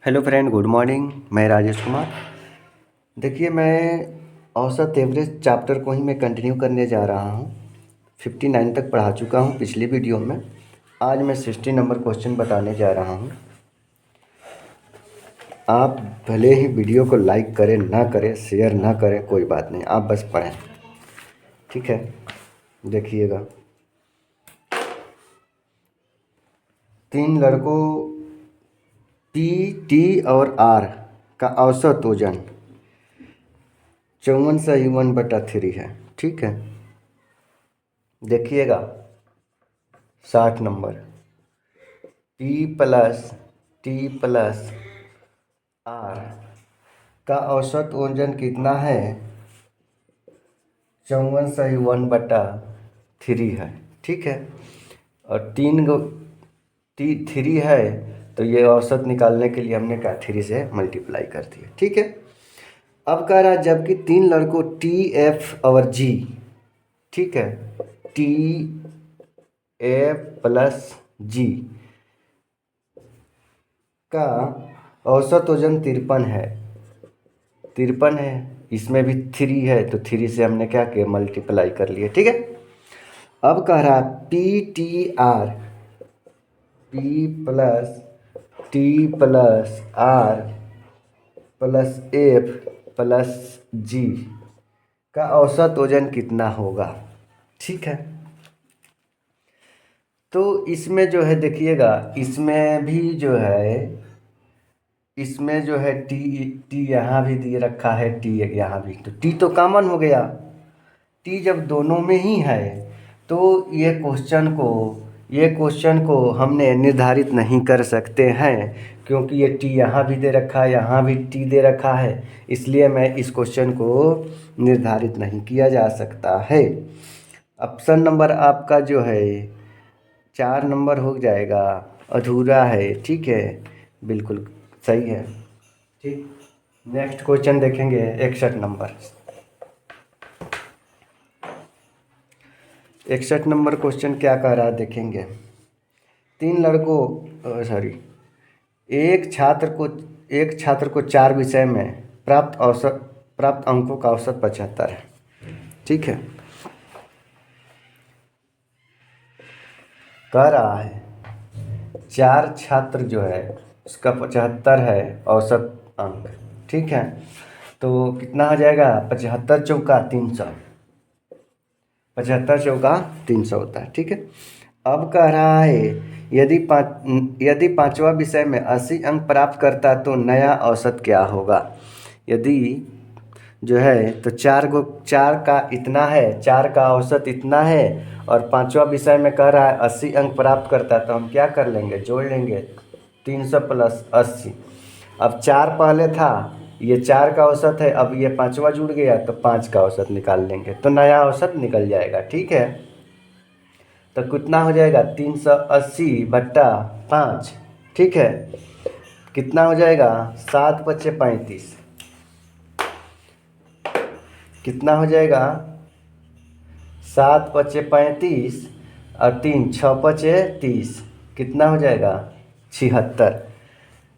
Hello friend, good morning. मैं राजेश कुमार। देखिए, मैं औसत एवरेज चैप्टर को ही मैं कंटिन्यू करने जा रहा हूँ। 59 तक पढ़ा चुका हूँ पिछली वीडियो में। आज मैं 60 नंबर क्वेश्चन बताने जा रहा हूँ। आप भले ही वीडियो को लाइक करें ना करें, शेयर ना करें, कोई बात नहीं, आप बस पढ़ें, ठीक है। देखिएगा, 3 लड़कों पी, टी और आर का औसत वजन 54/1/3 है, ठीक है। देखिएगा, 60 number P plus T plus R का औसत वजन कितना है? 54/1/3 है, ठीक है। और 3 गो टी 3 है, तो ये औसत निकालने के लिए हमने क्या 3 से मल्टीप्लाई कर दिया, ठीक है। अब कह रहा है जबकि 3 लड़कों टी, एफ और जी, ठीक है, टी, एफ प्लस जी का औसत वजन 53 है। 53 है, इसमें भी 3 है, तो 3 से हमने क्या किया, मल्टीप्लाई कर लिए, ठीक है। अब कह रहा है P T R, P plus T plus R plus F plus G का औसत वजन कितना होगा, ठीक है। तो इसमें जो है, देखिएगा, इसमें भी जो है, इसमें जो है टी टी यहाँ भी दिए रखा है, टी यहाँ भी, तो टी तो कॉमन हो गया। टी जब दोनों में ही है, तो ये क्वेश्चन को हमने निर्धारित नहीं कर सकते हैं, क्योंकि ये टी यहाँ भी दे रखा है, यहाँ भी टी दे रखा है, इसलिए मैं इस क्वेश्चन को निर्धारित नहीं किया जा सकता है। ऑप्शन नंबर आपका जो है 4 नंबर हो जाएगा, अधूरा है, ठीक है, बिल्कुल सही है, ठीक। नेक्स्ट क्वेश्चन देखेंगे, 61 नंबर। 61 नंबर क्वेश्चन क्या कह रहा है, देखेंगे। 3 लड़कों सॉरी एक छात्र को 4 विषय में प्राप्त अंकों का औसत 75 है, ठीक है। कह रहा है 4 छात्र जो है उसका 75 है औसत अंक, ठीक है। तो कितना हो जाएगा, 75 चौका 300, 75 चौका 300 होता है, ठीक है। अब कह रहा है यदि पांचवा विषय में 80 अंक प्राप्त करता तो नया औसत क्या होगा। यदि जो है, तो 4 का इतना है, 4 का औसत इतना है, और पांचवा विषय में कह रहा है 80 अंक प्राप्त करता है, तो हम क्या कर लेंगे, जोड़ लेंगे 300 प्लस 80। अब 4 पहले था, ये 4 का औसत है, अब ये पांचवा जुड़ गया, तो 5 का औसत निकाल लेंगे, तो नया औसत निकल जाएगा, ठीक है। तो कितना हो जाएगा, 380/5, ठीक है। कितना हो जाएगा, 7×5 = 35। कितना हो जाएगा, 7×5 = 35 और 3 6×5 = 30, कितना हो जाएगा, 76।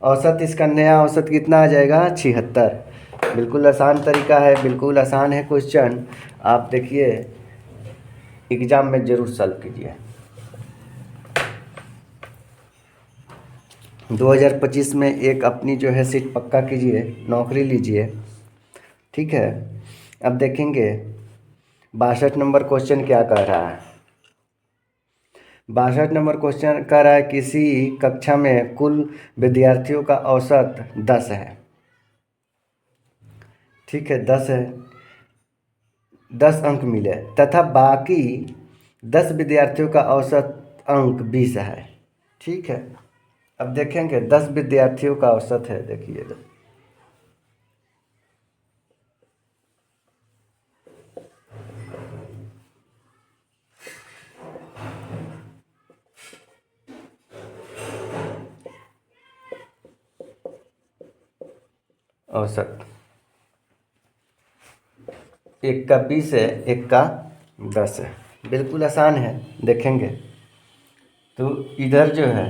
औसत इसका नया औसत कितना आ जाएगा, 76। बिल्कुल आसान तरीका है, बिल्कुल आसान है क्वेश्चन। आप देखिए, एग्ज़ाम में ज़रूर सॉल्व कीजिए। 2025 में एक अपनी जो है सीट पक्का कीजिए, नौकरी लीजिए, ठीक है। अब देखेंगे 62 नंबर क्वेश्चन क्या कह रहा है। 62 नंबर क्वेश्चन कह रहा है किसी कक्षा में कुल विद्यार्थियों का औसत 10 है, ठीक है, 10 है, 10 अंक मिले, तथा बाकी 10 विद्यार्थियों का औसत अंक 20 है, ठीक है। अब देखेंगे 10 विद्यार्थियों का औसत है, देखिएगा, औसत एक का 20 है, एक का 10 है, बिल्कुल आसान है। देखेंगे तो इधर जो है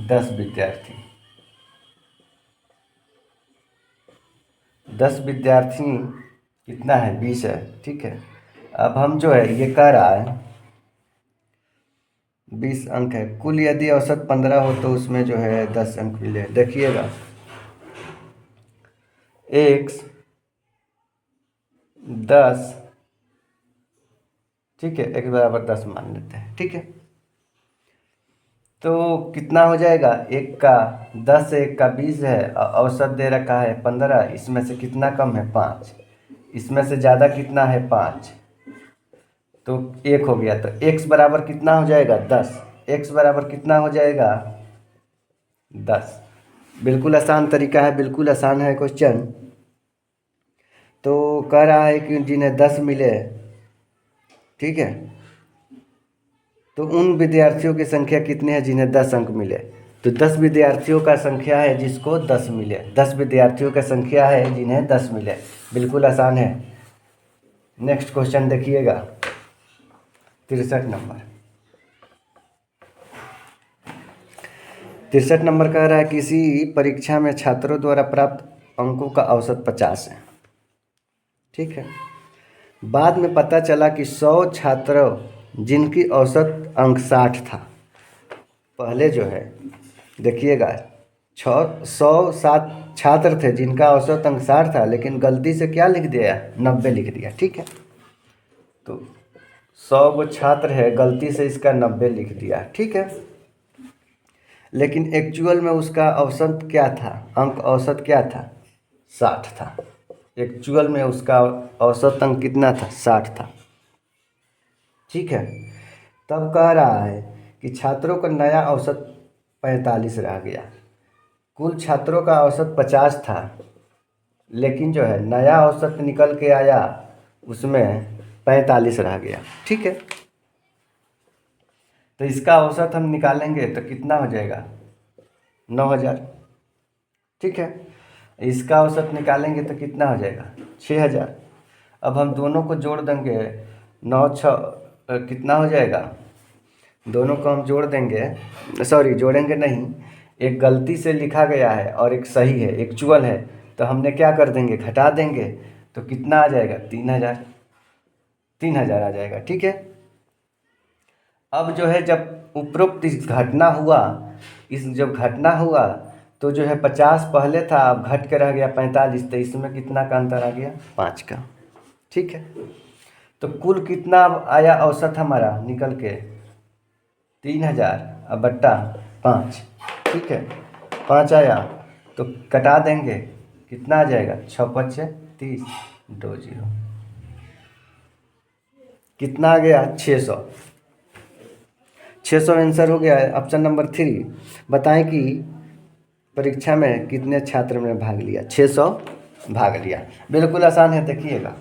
10 विद्यार्थी, 10 विद्यार्थी कितना है, 20 है, ठीक है। अब हम जो है ये कह रहा है 20 अंक है, कुल यदि औसत 15 हो तो उसमें जो है 10 अंक मिले। देखिएगा x 10, ठीक है, x बराबर 10 मान लेते हैं, ठीक है। तो कितना हो जाएगा, एक का 10 है, एक का 20 है, औसत दे रखा है 15, इसमें से कितना कम है, 5, इसमें से ज़्यादा कितना है, 5, तो 1 हो गया। तो x बराबर कितना हो जाएगा, 10, x बराबर कितना हो जाएगा, 10। बिल्कुल आसान तरीका है, बिल्कुल आसान है क्वेश्चन। तो कह रहा है कि जिन्हें 10 मिले, ठीक है, तो उन विद्यार्थियों की संख्या कितनी है जिन्हें 10 अंक मिले। तो 10 विद्यार्थियों का संख्या है जिसको 10 मिले, 10 विद्यार्थियों का संख्या है जिन्हें 10 मिले। बिल्कुल आसान है। नेक्स्ट क्वेश्चन देखिएगा 63 नंबर। 63 नंबर कह रहा है किसी परीक्षा में छात्रों द्वारा प्राप्त अंकों का औसत 50 है, ठीक है। बाद में पता चला कि 100 छात्रों जिनकी औसत अंक 60 था, पहले जो है देखिएगा 107 छात्र थे जिनका औसत अंक 60 था, लेकिन गलती से क्या लिख दिया, 90 लिख दिया, ठीक है। तो 100 वो छात्र है, गलती से इसका 90 लिख दिया, ठीक है। लेकिन एक्चुअल में उसका औसत क्या था, अंक औसत क्या था, 60 था। एक्चुअल में उसका औसत अंक कितना था, 60 था, ठीक है। तब कह रहा है कि छात्रों का नया औसत 45 रह गया। कुल छात्रों का औसत 50 था, लेकिन जो है नया औसत निकल के आया उसमें 45 रह गया, ठीक है। तो इसका औसत हम निकालेंगे तो कितना हो जाएगा, 9000, ठीक है। इसका औसत निकालेंगे तो कितना हो जाएगा, 6000। अब हम दोनों को जोड़ देंगे, 9 6 कितना हो जाएगा, दोनों को हम जोड़ देंगे, सॉरी जोड़ेंगे नहीं, एक गलती से लिखा गया है और एक सही है, एक्चुअल है, तो हमने क्या कर देंगे, घटा देंगे, तो कितना आ जाएगा, 3000, 3000 आ जाएगा, ठीक है। अब जो है जब उपरोक्त इस घटना हुआ, इस जब घटना हुआ तो जो है 50 पहले था, अब घट के रह गया 45, तो इसमें कितना का अंतर आ गया, 5 का, ठीक है। तो कुल कितना आया औसत हमारा निकल के, 3000 अब बट्टा 5, ठीक है, 5 आया, तो कटा देंगे, कितना आ जाएगा, 6 5 30, 20, कितना आ गया, 600। 600 आंसर हो गया है। ऑप्शन नंबर 3, बताएं कि परीक्षा में कितने छात्र ने भाग लिया, 600 भाग लिया। बिल्कुल आसान है, देखिएगा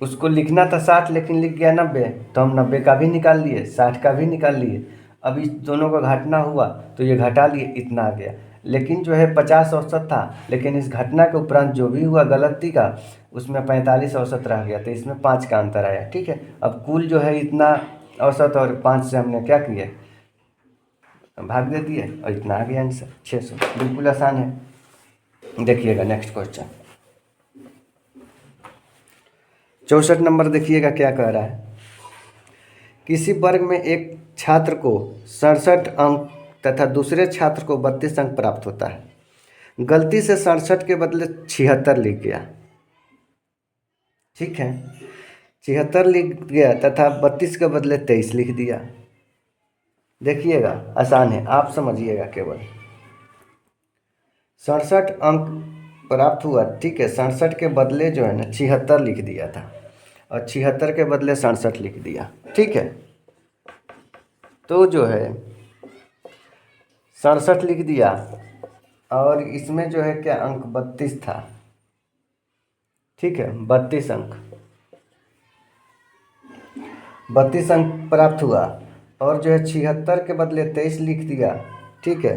उसको लिखना था 60 लेकिन लिख गया 90, तो हम 90 का भी निकाल लिए, 60 का भी निकाल लिए। अब इस दोनों का घटना हुआ तो ये घटा लिए, इतना आ गया। लेकिन जो है 50 औसत था, लेकिन इस घटना के उपरांत जो भी हुआ गलती का, उसमें 45 औसत रह गया, तो इसमें 5 का अंतर आया, ठीक है। अब कुल जो है इतना औसत और 5 से हमने क्या किया, भाग दे दिए और इतना आ गया आंसर, 600। बिल्कुल आसान है। देखिएगा नेक्स्ट क्वेश्चन 64 नंबर, देखिएगा क्या कह रहा है। किसी वर्ग में एक छात्र को 67 अंक तथा दूसरे छात्र को 32 अंक प्राप्त होता है। गलती से 67 के बदले 76 लिख गया, ठीक है, 76 लिख गया तथा 32 के बदले 23 लिख दिया। देखिएगा आसान है, आप समझिएगा केवल। 67 अंक प्राप्त हुआ, ठीक है, 67 के बदले जो है ना 76 लिख दिया था, और 76 के बदले 67 लिख दिया, ठीक है। तो जो है 67 लिख दिया, और इसमें जो है क्या अंक 32 था, ठीक है, 32 अंक, 32 अंक प्राप्त हुआ, और जो है 76 के बदले 23 लिख दिया, ठीक है।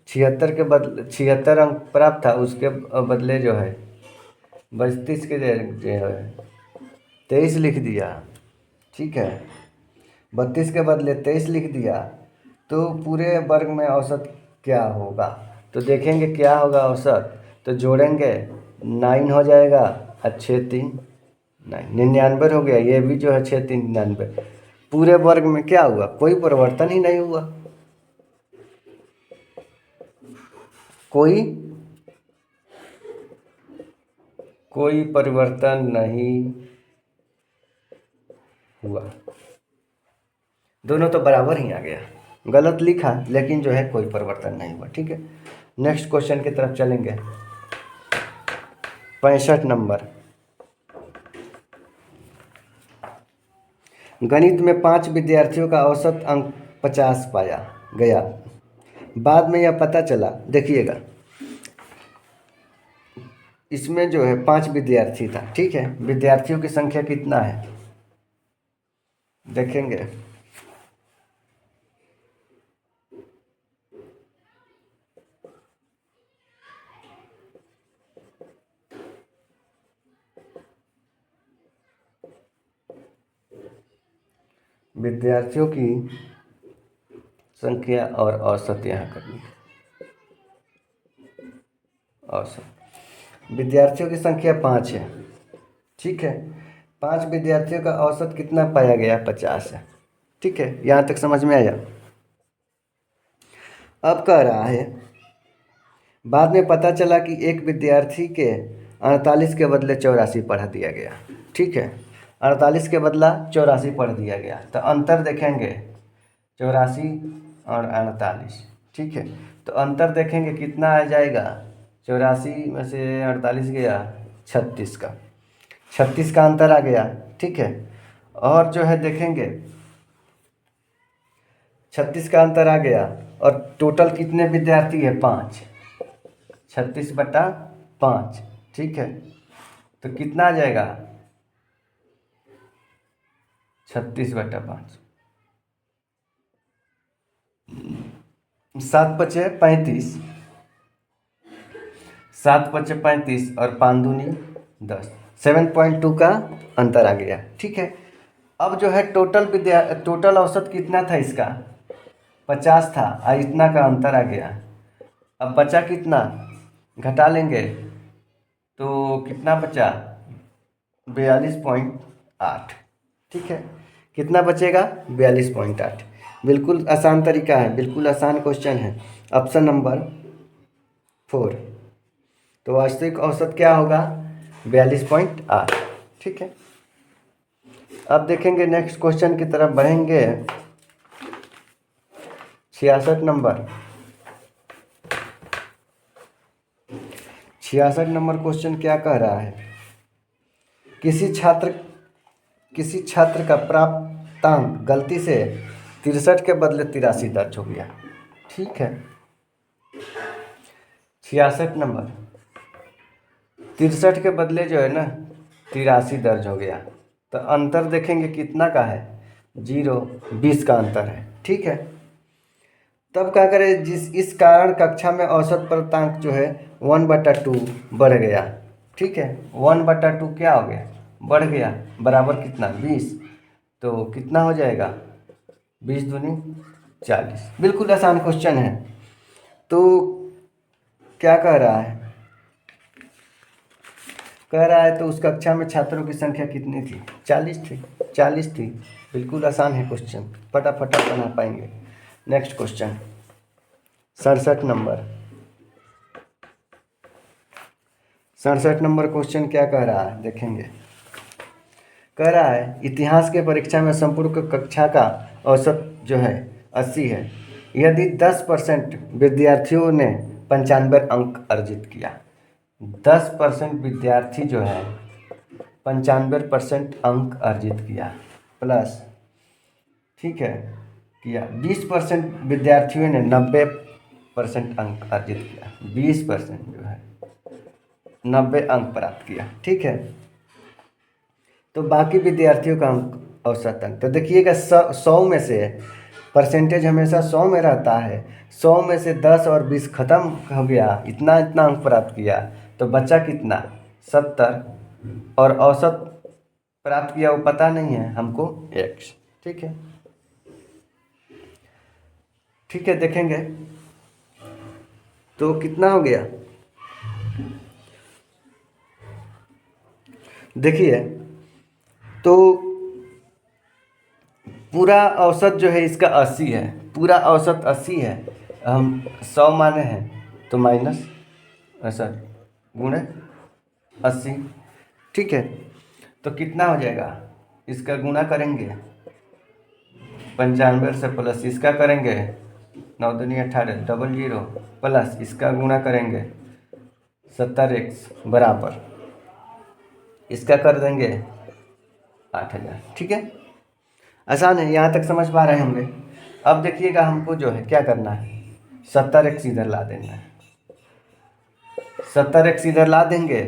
76 के बदले 76 अंक प्राप्त था, उसके बदले जो है 32 के जो है 23 लिख दिया, ठीक है, 32 के बदले 23 लिख दिया। तो पूरे वर्ग में औसत क्या होगा, तो देखेंगे क्या होगा औसत, तो जोड़ेंगे 9 हो जाएगा और 6 3 9, 99 हो गया। ये भी जो है 6 3 99। पूरे वर्ग में क्या हुआ? कोई परिवर्तन ही नहीं हुआ, कोई परिवर्तन नहीं हुआ, दोनों तो बराबर ही आ गया। गलत लिखा लेकिन जो है कोई परिवर्तन नहीं हुआ। ठीक है, नेक्स्ट क्वेश्चन की तरफ चलेंगे। 65 नंबर। गणित में 5 विद्यार्थियों का औसत अंक 50 पाया गया। बाद में यह पता चला, देखिएगा इसमें जो है 5 विद्यार्थी था। ठीक है, विद्यार्थियों की संख्या कितना है देखेंगे। विद्यार्थियों की संख्या और औसत यहाँ करनी। औसत विद्यार्थियों की संख्या 5 है। ठीक है, 5 विद्यार्थियों का औसत कितना पाया गया? 50 है। ठीक है, यहाँ तक समझ में आया। अब कह रहा है बाद में पता चला कि एक विद्यार्थी के 48 के बदले 84 पढ़ा दिया गया। ठीक है, 48 के बदला 84 पढ़ दिया गया, तो अंतर देखेंगे 84 और 48। ठीक है, तो अंतर देखेंगे कितना आ जाएगा। 84 में से 48 गया, 36 का 36 का अंतर आ गया। ठीक है, और जो है देखेंगे 36 का अंतर आ गया, और टोटल कितने विद्यार्थी है? 5। 36/5। ठीक है, तो कितना आ जाएगा? 36/5। 7×5 = 35। 7×5 = 35 और 5×2 = 10। 7.2 का अंतर आ गया। ठीक है, अब जो है टोटल औसत कितना था इसका? 50 था और इतना का अंतर आ गया। अब बचा कितना? घटा लेंगे तो कितना बचा? 42.8। ठीक है, कितना बचेगा? 42.8। बिल्कुल आसान तरीका है, बिल्कुल आसान क्वेश्चन है। Option number 4। तो वास्तविक औसत क्या होगा? 42.8। ठीक है, अब देखेंगे नेक्स्ट क्वेश्चन की तरफ बढ़ेंगे। 66 नंबर। 66 नंबर क्वेश्चन क्या कह रहा है? किसी छात्र का प्राप्तांक गलती से 63 के बदले 83 दर्ज हो गया। ठीक है, 66 नंबर 63 के बदले जो है ना 83 दर्ज हो गया, तो अंतर देखेंगे कितना का है? 0, 20 का अंतर है। ठीक है, तब क्या करें? इस कारण कक्षा में औसत प्राप्तांक जो है 1/2 बढ़ गया। ठीक है, 1/2 क्या हो गया? बढ़ गया, बराबर कितना? 20। तो कितना हो जाएगा? 20×2 = 40। बिल्कुल आसान क्वेश्चन है। तो क्या कह रहा है? कह रहा है तो उस कक्षा में छात्रों की संख्या कितनी थी? 40 थी। 40 थी। बिल्कुल आसान है क्वेश्चन, फटाफट बना पाएंगे। Next question 67 number. 67 number question क्या कह रहा है देखेंगे। कह रहा है इतिहास के परीक्षा में संपूर्ण कक्षा का औसत जो है 80 है। यदि 10% विद्यार्थियों ने 95 अंक अर्जित किया, 10% विद्यार्थी जो है 95% अंक अर्जित किया प्लस, ठीक है, किया 20% विद्यार्थियों ने 90% अंक अर्जित किया। 20% जो है 90 अंक प्राप्त किया। ठीक है, तो बाकी विद्यार्थियों का अंक औसत अंक तो देखिएगा 100 में से परसेंटेज हमेशा 100 में रहता है। 100 में से 10 और 20 खत्म हो गया, इतना इतना अंक प्राप्त किया, तो बचा कितना? 70। और औसत प्राप्त किया वो पता नहीं है हमको, x। ठीक है, ठीक है, देखेंगे तो कितना हो गया? देखिए, तो पूरा औसत जो है इसका 80 है, पूरा औसत 80 है, हम 100 माने हैं तो माइनस ऐसा गुणे 80, ठीक है। तो कितना हो जाएगा, इसका गुणा करेंगे 95 से प्लस इसका करेंगे 9 दूनी 18 00 प्लस इसका गुणा करेंगे 70x बराबर इसका कर देंगे 8000, ठीक है। आसान है, यहाँ तक समझ पा रहे होंगे। अब देखिएगा हमको जो है क्या करना है, 70x इधर ला देना है, 70x इधर ला देंगे,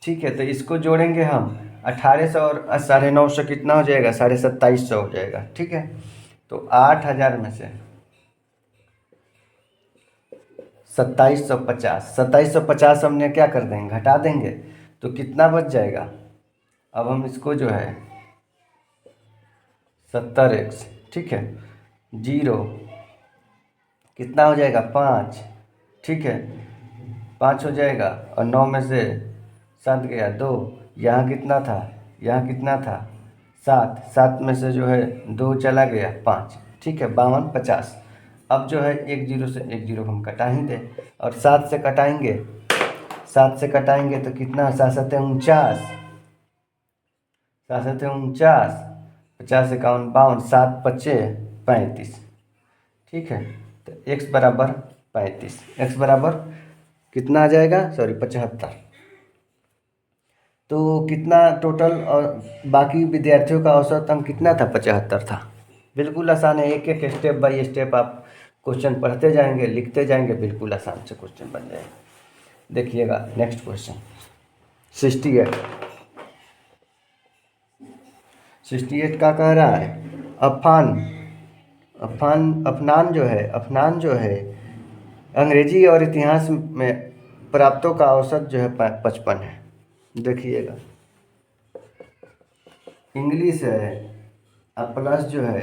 ठीक है। तो इसको जोड़ेंगे हम 1800 और 950 कितना हो जाएगा, 2750 हो जाएगा, ठीक है। तो 8000 में से 2750 हमने क्या कर देंगे, घटा देंगे, तो कितना बच जाएगा। अब हम इसको जो है 70x, ठीक है, 0 कितना हो जाएगा 5, ठीक है, 5 हो जाएगा, और 9 में से 7 गया 2, यहाँ कितना था, यहाँ कितना था 7, 7 में से जो है 2 चला गया 5, ठीक है, 52 50। अब जो है 1 0 से 1 0 हम कटा ही दें, और 7 से कटाएंगे, 7 से कटाएंगे तो कितना, 7 7 49, 7 7 49, 50 51 52, 7 5 35, ठीक है। तो x बराबर 35, x बराबर कितना आ जाएगा, सॉरी 75। तो कितना टोटल, और बाकी विद्यार्थियों का औसत अंक कितना था, 75 था। बिल्कुल आसान है, एक एक स्टेप बाय स्टेप आप क्वेश्चन पढ़ते जाएंगे, लिखते जाएंगे, बिल्कुल आसान से क्वेश्चन बन जाएगा। देखिएगा नेक्स्ट क्वेश्चन 68। 68 का कह रहा है, अफनान जो है अंग्रेजी और इतिहास में प्राप्तों का औसत जो है 55 है। देखिएगा, इंग्लिश है और प्लस जो है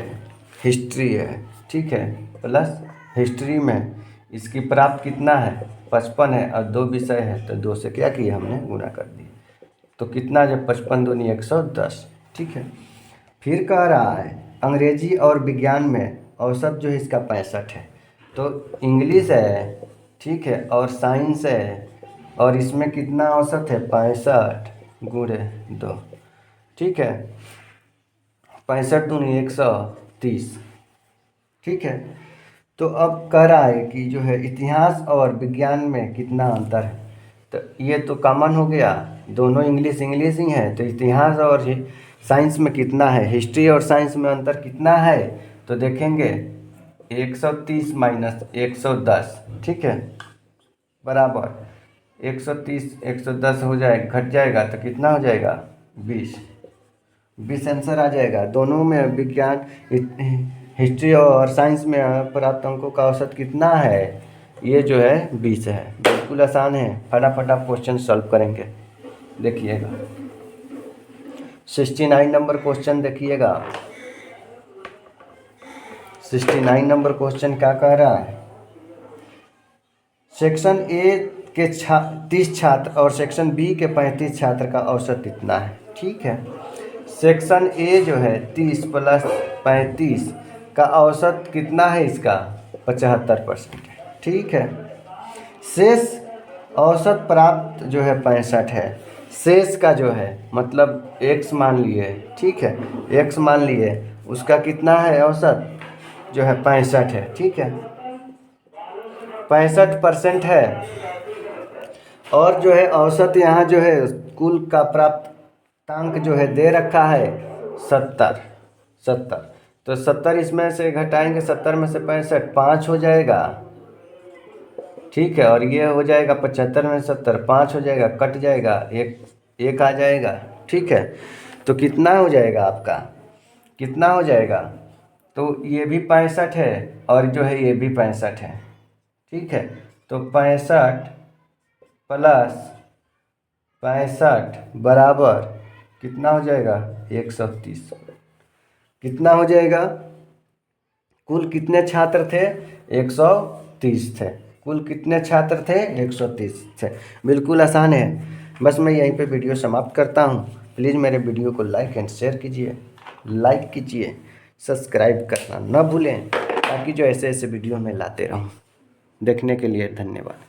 हिस्ट्री है, ठीक है, प्लस हिस्ट्री में इसकी प्राप्त कितना है 55 है, और 2 विषय है तो 2 से क्या किया हमने, गुणा कर दिया। तो कितना, जब 55 दूनी 110, ठीक है। फिर कह रहा है अंग्रेजी और विज्ञान में औसत जो है इसका 65 है। तो इंग्लिश है, ठीक है, और साइंस है, और इसमें कितना औसत है 65 गुणे 2, ठीक है, 65 दूनी 130, ठीक है। तो अब कह रहा है कि जो है इतिहास और विज्ञान में कितना अंतर है। तो ये तो कॉमन हो गया, दोनों इंग्लिश ही है, तो इतिहास और साइंस में कितना है, हिस्ट्री और साइंस में अंतर कितना है। तो देखेंगे 130 माइनस 110, ठीक है, बराबर 130 110 हो जाएगा, घट जाएगा तो कितना हो जाएगा 20 आंसर आ जाएगा। दोनों में विज्ञान, हिस्ट्री और साइंस में प्राप्त अंकों का औसत कितना है, ये जो है 20 है। बिल्कुल आसान है, फटाफट आप क्वेश्चन सॉल्व करेंगे। देखिएगा 69 नंबर क्वेश्चन देखिएगा, 69 नंबर क्वेश्चन क्या कह रहा है, सेक्शन ए के 30 छात्र और सेक्शन बी के 35 छात्र का औसत कितना है, ठीक है। सेक्शन ए जो है 30 प्लस 35 का औसत कितना है, इसका 75% है, ठीक है। शेष औसत प्राप्त जो है 65 है, शेष का जो है मतलब x मान लिए, ठीक है, x मान लिए, उसका कितना है औसत जो है 65 है, ठीक है, 65% है। और जो है औसत यहाँ जो है कुल का प्राप्तांक जो है दे रखा है 70। तो 70 इसमें से घटाएंगे, 70 में से 65 5 हो जाएगा, ठीक है, और ये हो जाएगा 75 में 70 5 हो जाएगा, कट जाएगा, एक आ जाएगा, ठीक है। तो कितना हो जाएगा आपका, कितना हो जाएगा, तो ये भी 65 है और जो है ये भी 65 है, ठीक है। तो 65 प्लस 65 बराबर कितना हो जाएगा 130। कितना हो जाएगा, कुल कितने छात्र थे 130 थे, कुल कितने छात्र थे 130 थे। बिल्कुल आसान है। बस मैं यहीं पे वीडियो समाप्त करता हूँ। प्लीज़ मेरे वीडियो को लाइक एंड शेयर कीजिए, लाइक कीजिए, सब्सक्राइब करना न भूलें, ताकि जो ऐसे ऐसे वीडियो मैं लाते रहूँ। देखने के लिए धन्यवाद।